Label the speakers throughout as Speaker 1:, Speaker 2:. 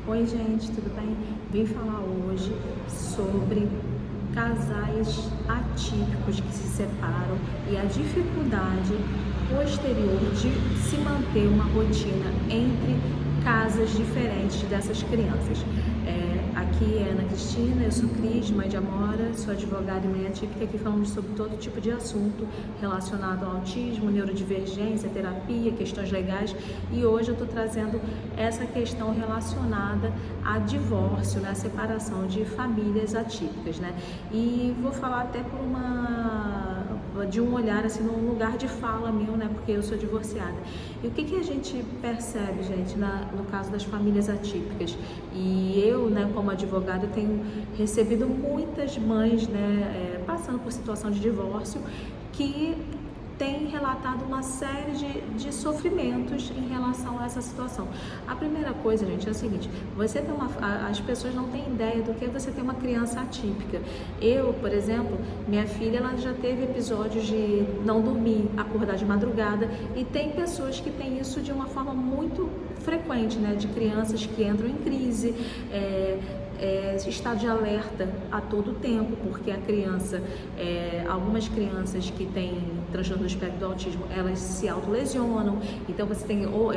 Speaker 1: Oi gente, tudo bem? Vim falar hoje sobre casais atípicos que se separam e a dificuldade posterior de se manter uma rotina entre casas diferentes dessas crianças. Aqui é Ana Cristina, eu sou Cris, mãe de Amora, sou advogada e mãe atípica, aqui falamos sobre todo tipo de assunto relacionado ao autismo, neurodivergência, terapia, questões legais, e hoje eu estou trazendo essa questão relacionada a divórcio, né, a separação de famílias atípicas, né? E vou falar até de um olhar assim, num lugar de fala meu, né, porque eu sou divorciada. E o que a gente percebe, gente, no caso das famílias atípicas? E eu, né, como advogada, tenho recebido muitas mães, né, passando por situação de divórcio, que tem relatado uma série de sofrimentos em relação a essa situação. A primeira coisa, gente, é o seguinte: as pessoas não têm ideia do que é você ter uma criança atípica. Eu, por exemplo, minha filha, ela já teve episódios de não dormir, acordar de madrugada, e tem pessoas que têm isso de uma forma muito frequente, né, de crianças que entram em crise, estado de alerta a todo tempo, porque a criança, algumas crianças que têm transtorno do espectro do autismo, elas se autolesionam, então você tem ou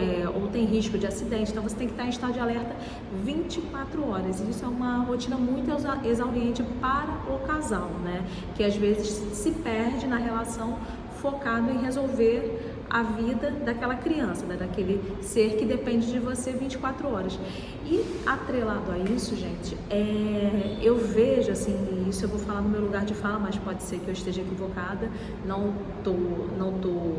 Speaker 1: tem risco de acidente, então você tem que estar em estado de alerta 24 horas, e isso é uma rotina muito exauriente para o casal, né, que às vezes se perde na relação focado em resolver a vida daquela criança, né, daquele ser que depende de você 24 horas. E atrelado a isso, gente, eu vejo, assim, isso eu vou falar no meu lugar de fala, mas pode ser que eu esteja equivocada, não tô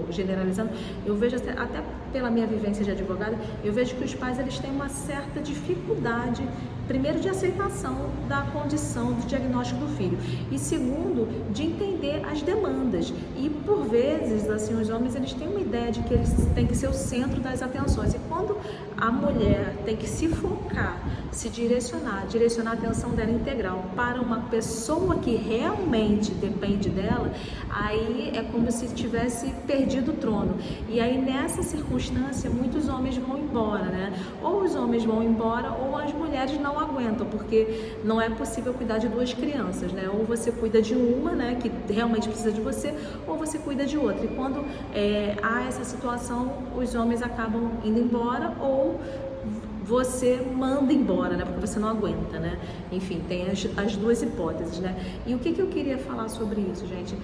Speaker 1: generalizando. Eu vejo até pela minha vivência de advogada, eu vejo que os pais, eles têm uma certa dificuldade, primeiro, de aceitação da condição do diagnóstico do filho, e segundo, de entender as demandas. E por vezes, assim, os homens, eles têm uma ideia de que eles têm que ser o centro das atenções, e quando a mulher tem que se focar, se direcionar a atenção dela integral para uma pessoa que realmente depende dela, aí é como se tivesse perdido o trono. E aí, nessa circunstância, muitos homens vão embora, né? Ou os homens vão embora, ou as mulheres não aguentam, porque não é possível cuidar de duas crianças, né? Ou você cuida de uma, né, que realmente precisa de você, ou você cuida de outra. E quando há essa situação, os homens acabam indo embora, ou você manda embora, né, porque você não aguenta, né? Enfim, tem as duas hipóteses, né? E o que eu queria falar sobre isso, gente?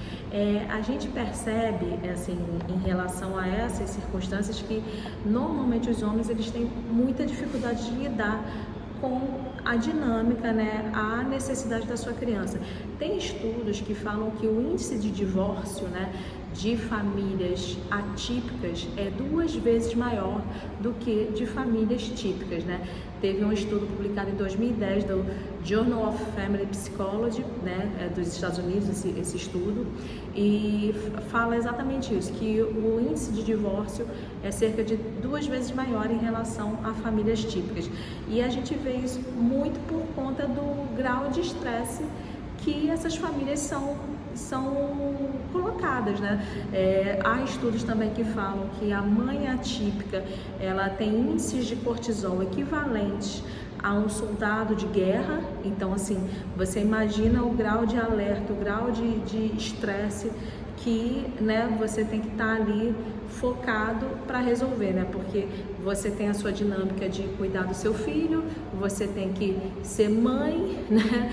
Speaker 1: A gente percebe, assim, em relação a essas circunstâncias, que normalmente os homens, eles têm muita dificuldade de lidar com a dinâmica, né, a necessidade da sua criança. Tem estudos que falam que o índice de divórcio, né, de famílias atípicas é 2 vezes maior do que de famílias típicas, né? Teve um estudo publicado em 2010 do Journal of Family Psychology, né, dos Estados Unidos, esse estudo, e fala exatamente isso, que o índice de divórcio é cerca de 2 vezes maior em relação a famílias típicas. E a gente vê isso muito por conta do grau de estresse que essas famílias são colocadas, né? Há estudos também que falam que a mãe atípica, ela tem índices de cortisol equivalentes a um soldado de guerra. Então, assim, você imagina o grau de alerta, o grau de estresse que, né, você tem que estar ali focado para resolver, né? Porque você tem a sua dinâmica de cuidar do seu filho, você tem que ser mãe, né?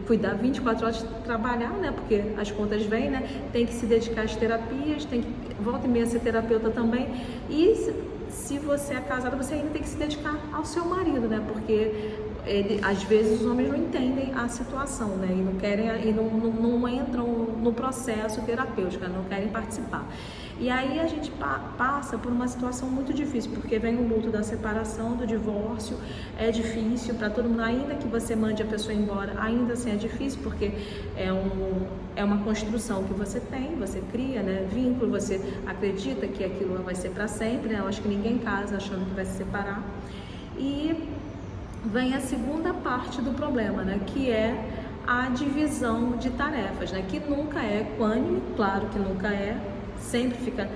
Speaker 1: Cuidar 24 horas, trabalhar, né? Porque as contas vêm, né? Tem que se dedicar às terapias, tem que volta e meia ser terapeuta também. E se você é casada, você ainda tem que se dedicar ao seu marido, né? Porque às vezes os homens não entendem a situação, né? E não querem, e não entram no processo terapêutico, não querem participar. E aí a gente passa por uma situação muito difícil, porque vem o luto da separação, do divórcio, é difícil para todo mundo, ainda que você mande a pessoa embora, ainda assim é difícil, porque é uma construção que você tem, você cria, né, vínculo, você acredita que aquilo vai ser para sempre, né? Eu acho que ninguém casa achando que vai se separar. E vem a segunda parte do problema, né, que é a divisão de tarefas, né, que nunca é equânime, claro que nunca é, sempre fica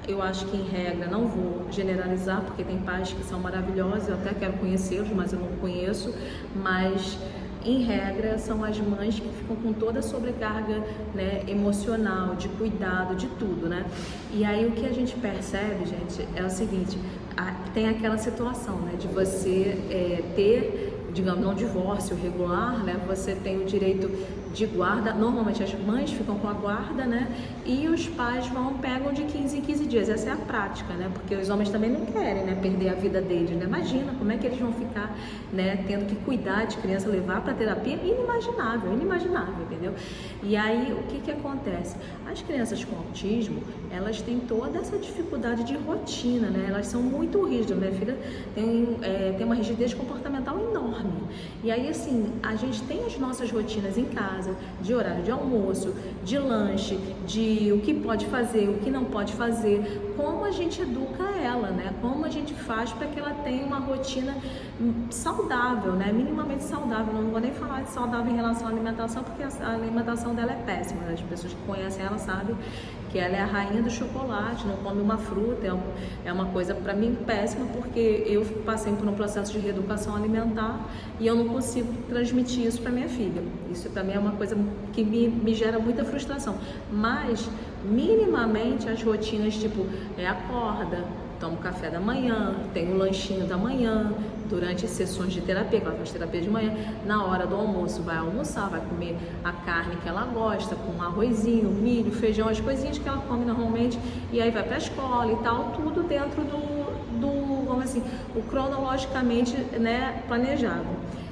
Speaker 1: Eu acho que, em regra, não vou generalizar, porque tem pais que são maravilhosos, eu até quero conhecê-los, mas eu não conheço. Mas, em regra, são as mães que ficam com toda a sobrecarga, né, emocional, de cuidado, de tudo, né? E aí o que a gente percebe, gente, é o seguinte: tem aquela situação, né, de você ter, digamos, um divórcio regular, né? Você tem o direito de guarda. Normalmente as mães ficam com a guarda, né? E os pais pegam de 15 em 15 dias. Essa é a prática, né? Porque os homens também não querem, né, perder a vida deles, né? Imagina como é que eles vão ficar, né, tendo que cuidar de criança, levar para terapia. Inimaginável, inimaginável, entendeu? E aí o que acontece? As crianças com autismo, elas têm toda essa dificuldade de rotina, né? Elas são muito rígidas. Minha filha tem uma rigidez comportamental enorme. E aí, assim, a gente tem as nossas rotinas em casa, de horário de almoço, de lanche, de o que pode fazer, o que não pode fazer, como a gente educa ela, né? Como a gente faz para que ela tenha uma rotina saudável, né? Minimamente saudável. Não vou nem falar de saudável em relação à alimentação, porque a alimentação dela é péssima. As pessoas que conhecem ela sabem que ela é a rainha do chocolate, não come uma fruta. É uma coisa, para mim, péssima, porque eu passei por um processo de reeducação alimentar e eu não consigo transmitir isso para minha filha. Isso para mim é uma coisa que me gera muita frustração. Mas, minimamente, as rotinas, tipo, acorda, toma o café da manhã, tem o lanchinho da manhã, durante as sessões de terapia, que ela faz terapia de manhã, na hora do almoço vai almoçar, vai comer a carne que ela gosta, com arrozinho, milho, feijão, as coisinhas que ela come normalmente, e aí vai para a escola e tal, tudo dentro vamos assim, o cronologicamente, né, planejado.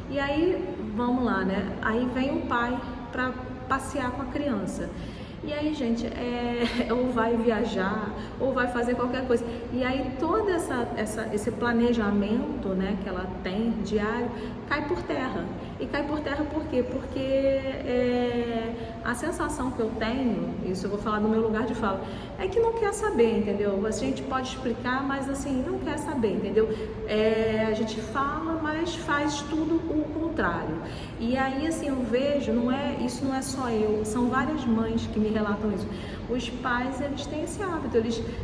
Speaker 1: E aí, vamos lá, né, aí vem o pai para passear com a criança. E aí, gente, ou vai viajar, ou vai fazer qualquer coisa. E aí todo esse planejamento, né, que ela tem diário, cai por terra. E cai por terra por quê? Porque a sensação que eu tenho, isso eu vou falar do meu lugar de fala, é que não quer saber, entendeu? A gente pode explicar, mas assim, não quer saber, entendeu? A gente fala, mas faz tudo o contrário. E aí, assim, eu vejo, isso não é só eu, são várias mães que me relatam isso. Os pais, eles têm esse hábito,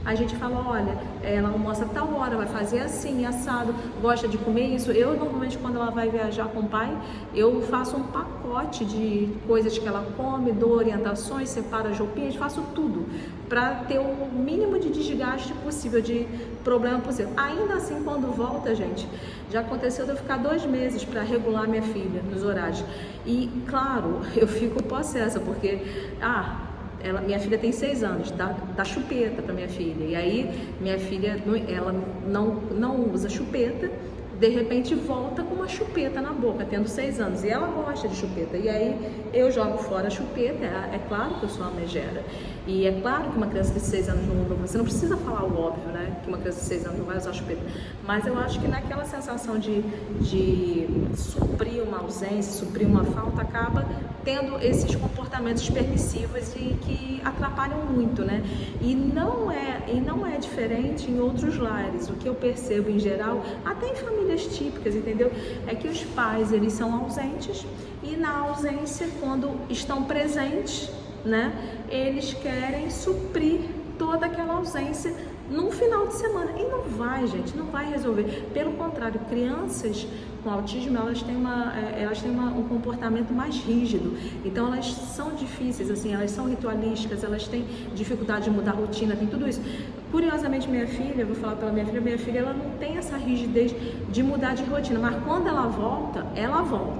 Speaker 1: a gente fala, olha, ela almoça tal hora, vai fazer assim, assado, gosta de comer isso. Eu, normalmente, quando ela vai viajar com o pai, eu faço um pacote de coisas que ela come, dou orientações, separo as roupinhas, faço tudo para ter o mínimo de desgaste possível, de problema possível. Ainda assim, quando volta, gente, já aconteceu de eu ficar 2 meses para regular minha filha nos horários. E, claro, eu fico possessa, porque, minha filha tem 6 anos, dá chupeta para minha filha. E aí, minha filha, ela não usa chupeta, de repente volta com uma chupeta na boca, tendo 6 anos, e ela gosta de chupeta. E aí eu jogo fora a chupeta. É claro que eu sou uma megera, e é claro que uma criança de 6 anos não usa. Você não precisa falar o óbvio, né, que uma criança de 6 anos não vai usar chupeta, mas eu acho que naquela sensação de suprir uma ausência, suprir uma falta, acaba tendo esses comportamentos permissivos e que atrapalham muito, né? E não é diferente em outros lares. O que eu percebo em geral, até em famílias típicas, entendeu? É que os pais, eles são ausentes, e na ausência, quando estão presentes, né, eles querem suprir toda aquela ausência num final de semana. E não vai, gente, não vai resolver. Pelo contrário, crianças com autismo, elas têm um comportamento mais rígido. Então, elas são difíceis, assim, elas são ritualísticas, elas têm dificuldade de mudar a rotina, tem tudo isso. Curiosamente, minha filha, vou falar pela minha filha, ela não tem essa rigidez de mudar de rotina, mas quando ela volta,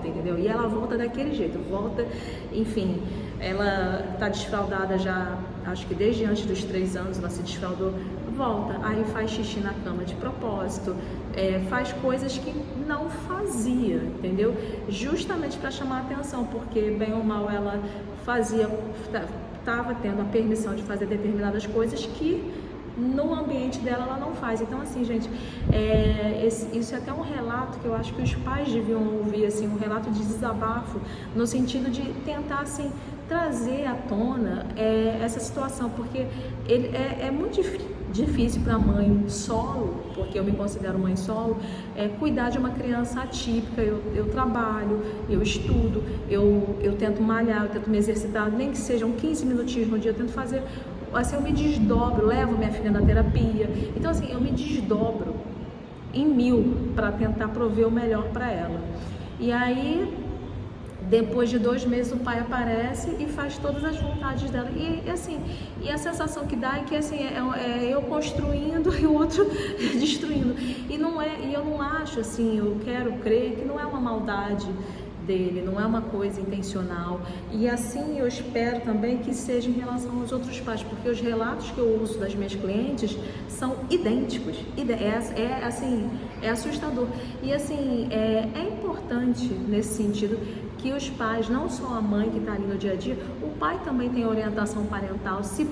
Speaker 1: entendeu? E ela volta daquele jeito, volta, enfim, ela tá desfraldada já, acho que desde antes dos 3 anos ela se desfraldou, volta, aí faz xixi na cama de propósito, faz coisas que não fazia, entendeu? Justamente para chamar a atenção, porque bem ou mal ela estava tendo a permissão de fazer determinadas coisas que no ambiente dela ela não faz. Então, assim, gente, isso é até um relato que eu acho que os pais deviam ouvir, assim, um relato de desabafo, no sentido de tentar, assim, trazer à tona essa situação, porque é muito difícil para a mãe solo, porque eu me considero mãe solo, cuidar de uma criança atípica. Eu trabalho, eu estudo, eu tento malhar, eu tento me exercitar, nem que sejam 15 minutinhos no dia, eu tento fazer assim, eu me desdobro, levo minha filha na terapia. Então, assim, eu me desdobro em 1000 para tentar prover o melhor para ela. E aí, depois de 2 meses, o pai aparece e faz todas as vontades dela. E assim, e a sensação que dá é que assim, é eu construindo e o outro destruindo. E eu não acho assim, eu quero crer que não é uma maldade dele, não é uma coisa intencional. E assim eu espero também que seja em relação aos outros pais, porque os relatos que eu uso das minhas clientes são idênticos. Assim, é assustador. E assim, é importante nesse sentido que os pais, não só a mãe que está ali no dia a dia, o pai também tem orientação parental, se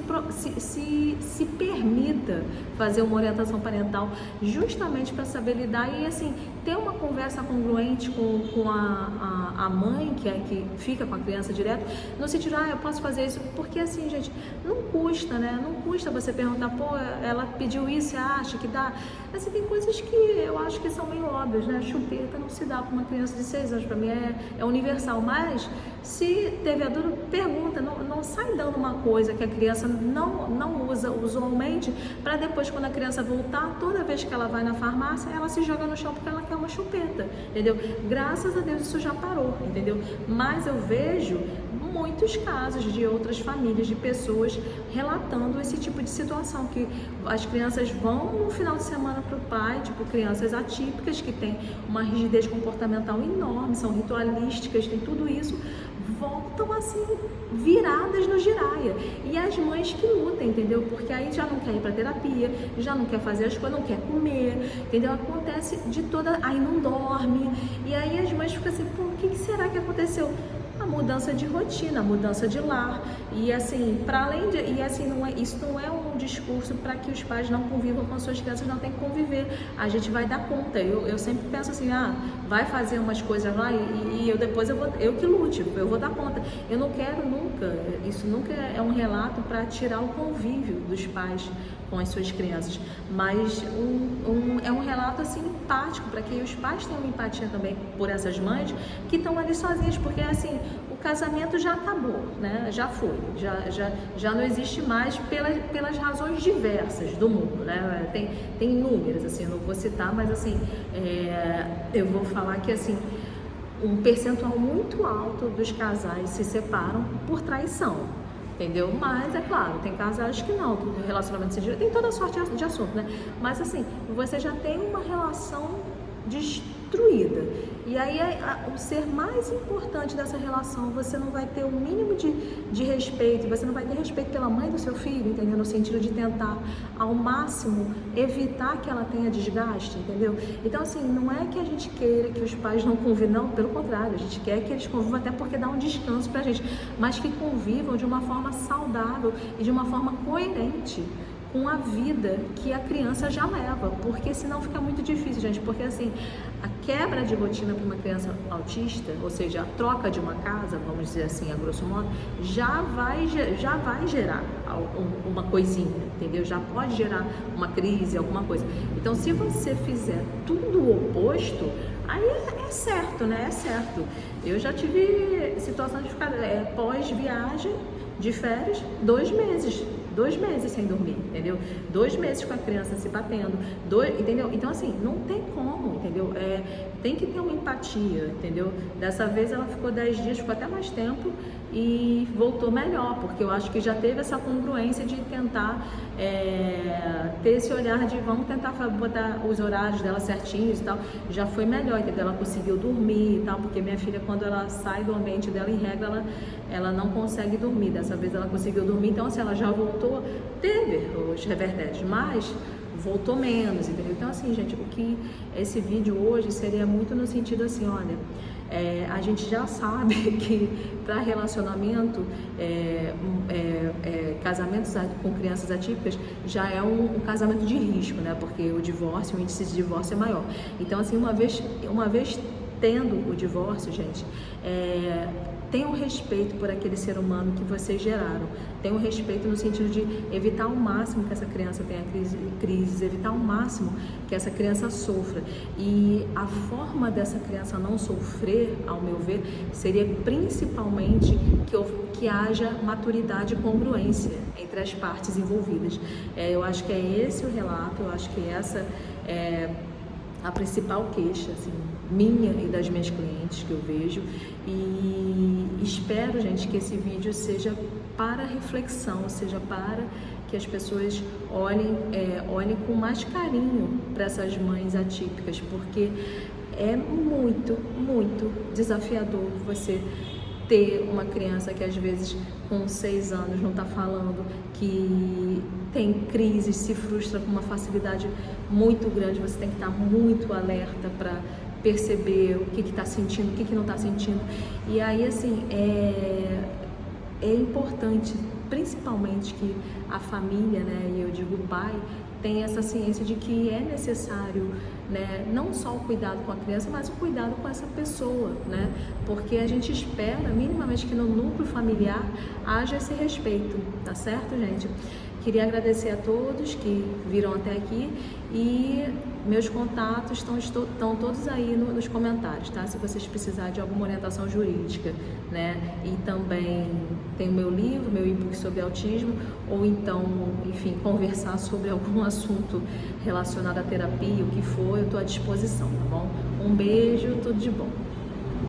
Speaker 1: permita fazer uma orientação parental justamente para saber lidar e assim, ter uma conversa congruente com a mãe que fica com a criança direto, no sentido, eu posso fazer isso, porque assim, gente, não custa, né? Não custa você perguntar, pô, ela pediu isso, você acha que dá? Assim, tem coisas que eu acho que são meio óbvias, né? Chupeta não se dá para uma criança de 6 anos, para mim é universal, mas se teve a dúvida, pergunta, não sai dando uma coisa que a criança não usa usualmente, para depois, quando a criança voltar, toda vez que ela vai na farmácia, ela se joga no chão porque ela quer uma chupeta, entendeu? Graças a Deus isso já parou, entendeu? Mas eu vejo muitos casos de outras famílias, de pessoas relatando esse tipo de situação, que as crianças vão no final de semana para o pai, tipo crianças atípicas que têm uma rigidez comportamental enorme, são ritualísticas, tem tudo isso, voltam assim viradas no giraia, e as mães que lutam, entendeu? Porque aí já não quer ir para terapia, já não quer fazer as coisas, não quer comer, entendeu? Acontece de toda, aí não dorme, e aí as mães ficam assim, pô, o que será que aconteceu? A mudança de rotina, a mudança de lar, e assim, para além de, e assim, isso não é um discurso para que os pais não convivam com suas crianças, não tem que conviver, a gente vai dar conta, eu sempre penso assim, vai fazer umas coisas lá e eu depois eu que lute, eu vou dar conta, eu não quero nunca, isso nunca é um relato para tirar o convívio dos pais com as suas crianças, mas é um relato assim empático, para que os pais tenham empatia também por essas mães que estão ali sozinhas, porque assim, o casamento já acabou, né? Já foi, já não existe mais pelas razões diversas do mundo, né? Tem inúmeras, assim, eu não vou citar, mas assim, eu vou falar que assim, um percentual muito alto dos casais se separam por traição, entendeu? Mas é claro, tem casais que não, que o relacionamento se tem toda sorte de assunto, né? Mas assim, você já tem uma relação destruída, e aí o ser mais importante dessa relação, você não vai ter o mínimo de respeito, você não vai ter respeito pela mãe do seu filho, entendeu? No sentido de tentar ao máximo evitar que ela tenha desgaste, entendeu? Então assim, não é que a gente queira que os pais não convivam, não, pelo contrário, a gente quer que eles convivam até porque dá um descanso pra gente, mas que convivam de uma forma saudável e de uma forma coerente com a vida que a criança já leva, porque senão fica muito difícil, gente, porque assim, a quebra de rotina para uma criança autista, ou seja, a troca de uma casa, vamos dizer assim, a grosso modo, já vai gerar uma coisinha, entendeu? Já pode gerar uma crise, alguma coisa. Então, se você fizer tudo o oposto, aí é certo, né? É certo. Eu já tive situação de ficar pós-viagem de férias, 2 meses. 2 meses sem dormir, entendeu? 2 meses com a criança se batendo, entendeu? Então assim, não tem como, entendeu? Tem que ter uma empatia, entendeu? Dessa vez ela ficou 10 dias, ficou até mais tempo e voltou melhor, porque eu acho que já teve essa congruência de tentar ter esse olhar de vamos tentar botar os horários dela certinhos e tal, já foi melhor, entendeu? Ela conseguiu dormir e tal, porque minha filha, quando ela sai do ambiente dela, em regra, ela não consegue dormir. Dessa vez ela conseguiu dormir, então assim, ela já voltou, teve os revertéres, mas voltou menos, entendeu? Então assim, gente, o que esse vídeo hoje seria muito no sentido assim, olha, a gente já sabe que para relacionamento, casamentos com crianças atípicas já é um casamento de risco, né? Porque o índice de divórcio é maior. Então assim, uma vez tendo o divórcio, gente, tenham respeito por aquele ser humano que vocês geraram. Tenham respeito no sentido de evitar ao máximo que essa criança tenha crises, evitar ao máximo que essa criança sofra. E a forma dessa criança não sofrer, ao meu ver, seria principalmente que haja maturidade e congruência entre as partes envolvidas. Eu acho que é esse o relato, eu acho que essa é a principal queixa, assim, minha e das minhas clientes que eu vejo, e espero, gente, que esse vídeo seja para reflexão, seja para que as pessoas olhem com mais carinho para essas mães atípicas, porque é muito, muito desafiador você ter uma criança que às vezes com 6 anos não está falando, que tem crises, se frustra com uma facilidade muito grande. Você tem que estar muito alerta para perceber o que está sentindo, o que não está sentindo. E aí, assim, é importante, principalmente, que a família, né, e eu digo o pai, tenha essa ciência de que é necessário, né, não só o cuidado com a criança, mas o cuidado com essa pessoa, né, porque a gente espera minimamente que no núcleo familiar haja esse respeito, tá certo, gente? Queria agradecer a todos que viram até aqui e meus contatos estão todos aí nos comentários, tá? Se vocês precisarem de alguma orientação jurídica, né? E também tem o meu livro, meu e-book sobre autismo, ou então, enfim, conversar sobre algum assunto relacionado à terapia, o que for, eu estou à disposição, tá bom? Um beijo, tudo de bom.